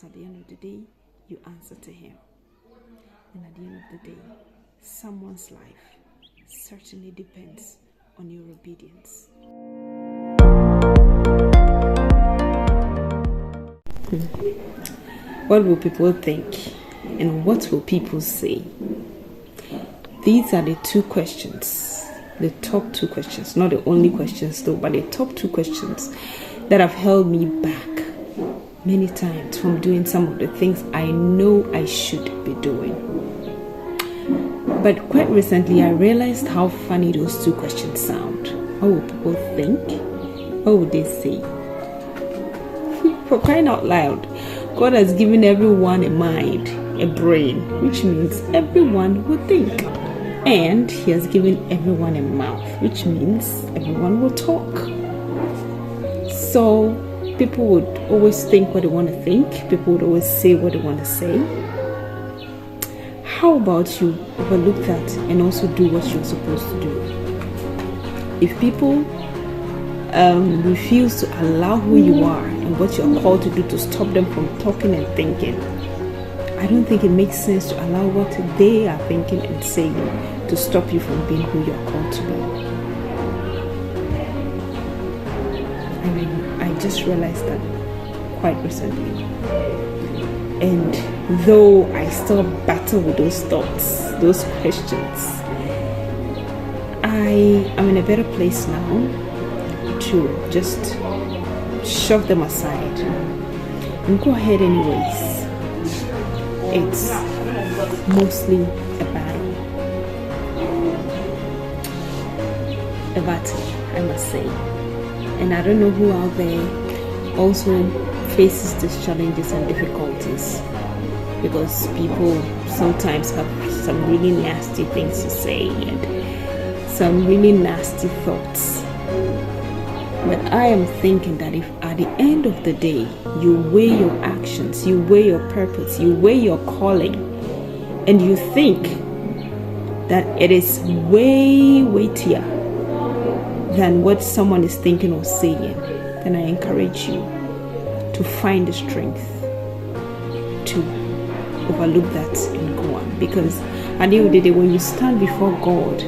At the end of the day, you answer to Him. And at the end of the day, someone's life certainly depends on your obedience. What will people think? And what will people say? These are the two questions, the top two questions, not the only questions though, but the top two questions that have held me back many times from doing some of the things I know I should be doing. But quite recently, I realized how funny those two questions sound. What will people think? What would they say? For crying out loud, God has given everyone a mind, a brain, which means everyone will think. And He has given everyone a mouth, which means everyone will talk. So people would always think what they want to think. People would always say what they want to say. How about you overlook that and also do what you're supposed to do? If people refuse to allow who you are and what you're called to do to stop them from talking and thinking, I don't think it makes sense to allow what they are thinking and saying to stop you from being who you're called to be. I mean, I just realized that quite recently. And though I still battle with those thoughts, those questions, I am in a better place now to just shove them aside and go ahead anyways. It's mostly a battle, I must say. And I don't know who out there also faces these challenges and difficulties, because people sometimes have some really nasty things to say and some really nasty thoughts. But I am thinking that if at the end of the day you weigh your actions, you weigh your purpose, you weigh your calling, and you think that it is way weightier than what someone is thinking or saying, then I encourage you to find the strength to overlook that and go on. Because at the end of the day, when you stand before God,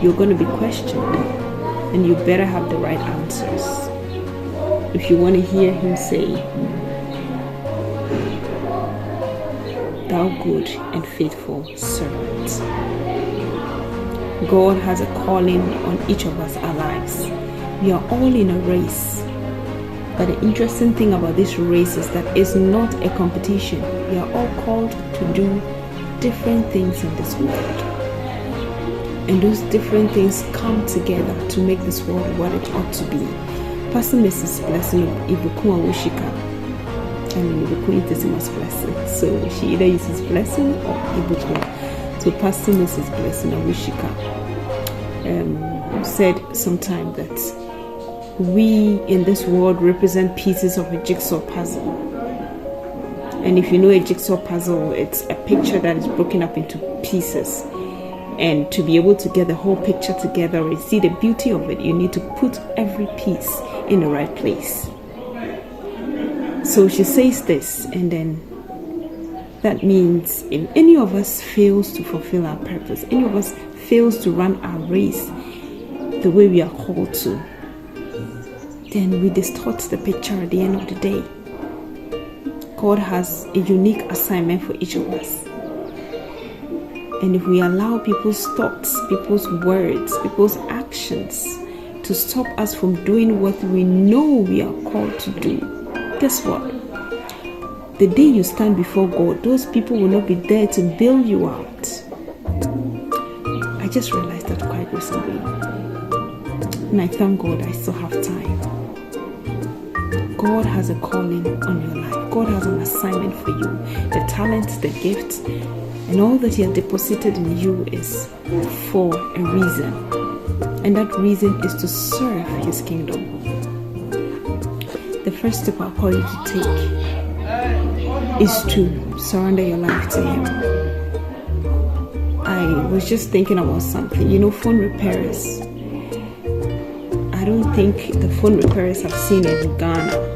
you're going to be questioned, and you better have the right answers. If you want to hear Him say, "Thou good and faithful servant." God has a calling on each of us, our lives. We are all in a race. But the interesting thing about this race is that it's not a competition. We are all called to do different things in this world. And those different things come together to make this world what it ought to be. Pastor Mrs. Blessing Ibukun Awushika. And Ibukun is Mrs. Blessing. So she either uses blessing or Ibukun. So Pastor Mrs. Blessing Awushika said sometime that we in this world represent pieces of a jigsaw puzzle. And if you know a jigsaw puzzle, it's a picture that is broken up into pieces. And to be able to get the whole picture together and see the beauty of it, you need to put every piece in the right place. So she says this, and then that means if any of us fails to fulfill our purpose, any of us fails to run our race the way we are called to, then we distort the picture at the end of the day. God has a unique assignment for each of us. And if we allow people's thoughts, people's words, people's actions to stop us from doing what we know we are called to do, guess what? The day you stand before God, those people will not be there to bail you out. I just realized that quite recently. And I thank God I still have time. God has a calling on your life. God has an assignment for you. The talents, the gifts, and all that He has deposited in you is for a reason. And that reason is to serve His kingdom. The first step I'll call you to take is to surrender your life to Him. I was just thinking about something. You know, phone repairers. I don't think the phone repairers have seen in Ghana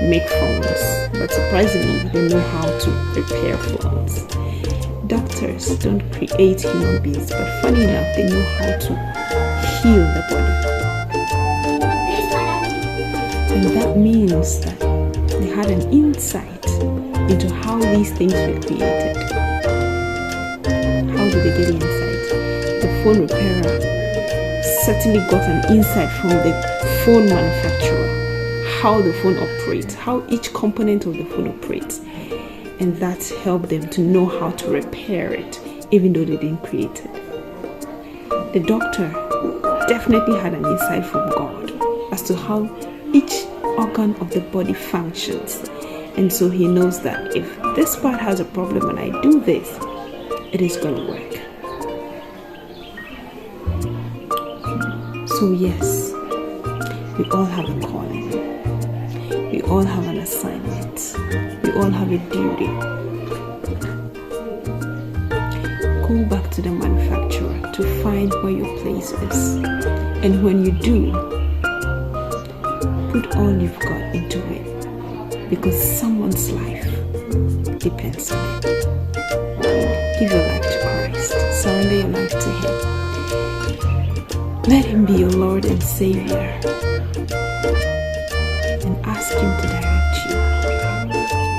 make phones. but surprisingly, they know how to repair phones. Doctors don't create human beings, but funny enough, they know how to heal the body. And that means that they had an insight into how these things were created. How did they get insight? The phone repairer certainly got an insight from the phone manufacturer, how the phone operates, how each component of the phone operates. And that helped them to know how to repair it, even though they didn't create it. The doctor definitely had an insight from God as to how each organ of the body functions. And so he knows that if this part has a problem and I do this, it is going to work. So yes, we all have a calling. We all have an assignment. We all have a duty. Go back to the manufacturer to find where your place is. And when you do, put all you've got into it, because someone's life depends on it. Give your life to Christ. Surrender your life to Him. Let Him be your Lord and Savior. And ask Him to direct you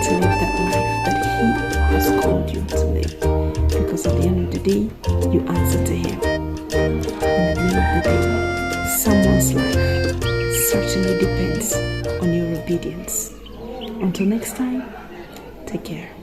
to live that life that He has called you to live. Because at the end of the day, you answer to Him. And at the end of the day, someone's life certainly depends on your obedience. Until next time, take care.